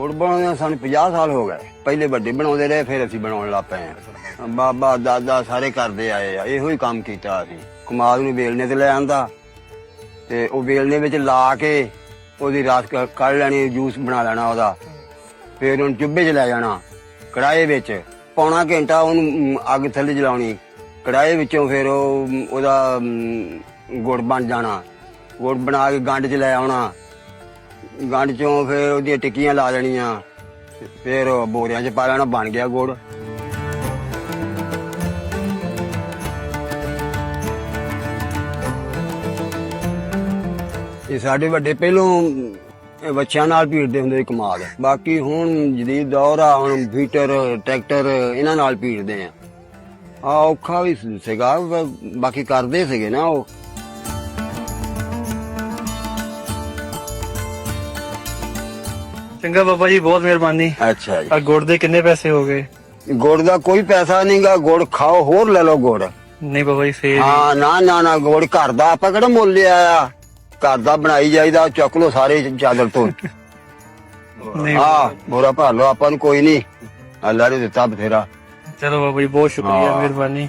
ਗੁੜ ਬਣਾਉਂਦੇ ਸਾਨੂੰ 50 ਸਾਲ ਹੋ ਗਏ। ਪਹਿਲੇ ਵੱਡੇ ਬਣਾਉਂਦੇ ਰਹੇ, ਫਿਰ ਅਸੀਂ ਬਣਾਉਣ ਲੱਗ ਪਏ ਆ। ਬਾਬਾ ਦਾਦਾ ਸਾਰੇ ਕਰਦੇ ਆਏ ਆ, ਇਹੋ ਹੀ ਕੰਮ ਕੀਤਾ ਅਸੀਂ। ਕਮਾਦ ਨੂੰ ਵੇਲਣੇ ਤੇ ਲੈ ਆਂਦਾ ਤੇ ਉਹ ਵੇਲਣੇ ਵਿੱਚ ਲਾ ਕੇ ਉਹਦੀ ਰਸ ਕੱਢ ਲੈਣੀ, ਜੂਸ ਬਣਾ ਲੈਣਾ ਉਹਦਾ। ਫਿਰ ਉਹਨੂੰ ਚੁੱਭੇ 'ਚ ਲੈ ਜਾਣਾ, ਕੜਾਹੇ ਵਿੱਚ ਪੌਣਾ ਘੰਟਾ ਉਹਨੂੰ ਅੱਗ ਥੱਲੇ ਜਲਾਉਣੀ। ਕੜਾਹੇ ਵਿੱਚੋਂ ਫਿਰ ਉਹਦਾ ਗੁੜ ਬਣ ਜਾਣਾ। ਗੁੜ ਬਣਾ ਕੇ ਗੰਢ 'ਚ ਲੈ ਆਉਣਾ, ਗੰਢ 'ਚੋਂ ਫਿਰ ਉਹਦੀਆਂ ਟਿੱਕੀਆਂ ਲਾ ਦੇਣੀਆਂ, ਫਿਰ ਬੋਰਿਆਂ 'ਚ ਪਾ ਲੈਣਾ, ਬਣ ਗਿਆ ਗੁੜ। ਇਹ ਸਾਡੇ ਵੱਡੇ ਪਹਿਲੋਂ ਬੱਚਿਆਂ ਨਾਲ ਪੀੜਦੇ ਹੁੰਦੇ ਕਮਾਦ। ਬਾਕੀ ਹੁਣ ਜਦੀਦ ਦੌਰ ਆ, ਹੁਣ ਫੀਟਰ ਟਰੈਕਟਰ ਇਹਨਾਂ ਨਾਲ ਪੀੜਦੇ ਆ। ਔਖਾ ਵੀ ਸੀਗਾ, ਬਾਕੀ ਕਰਦੇ ਸੀਗੇ ਨਾ ਉਹ। ਚੰਗਾ ਬਾਬਾ ਜੀ, ਬਹੁਤ ਮਿਹਰਬਾਨੀ। ਅੱਛਾ ਜੀ। ਆ ਗੁੜ ਦੇ ਕਿੰਨੇ ਪੈਸੇ ਹੋ ਗਏ? ਗੁੜ ਦਾ ਕੋਈ ਪੈਸਾ ਨਹੀਂਗਾ, ਗੁੜ ਖਾਓ, ਹੋਰ ਲੈ ਲਓ ਗੁੜ। ਨਹੀਂ ਬਾਬਾ ਜੀ ਫੇਰ ਹਾਂ ਨਾ ਗੁੜ ਘਰ ਦਾ, ਆਪਾਂ ਕਿਹੜਾ ਮੁੱਲ ਲਿਆ ਆ, ਘਰ ਦਾ ਬਣਾਈ ਜਾਈਦਾ। ਚੁੱਕ ਲੋ ਸਾਰੇ ਚਾਦਰ ਤੋਂ। ਨਹੀਂ ਹਾਂ ਬੋਰਾ ਭਰ ਲੋ, ਆਪਾਂ ਨੂੰ ਕੋਈ ਨੀ, ਅੱਲਾ ਨੇ ਦਿੱਤਾ ਬਥੇਰਾ। ਚਲੋ ਬਾਬਾ ਜੀ, ਬਹੁਤ ਸ਼ੁਕਰੀਆ, ਹਾਂ। ਮਿਹਰਬਾਨੀ।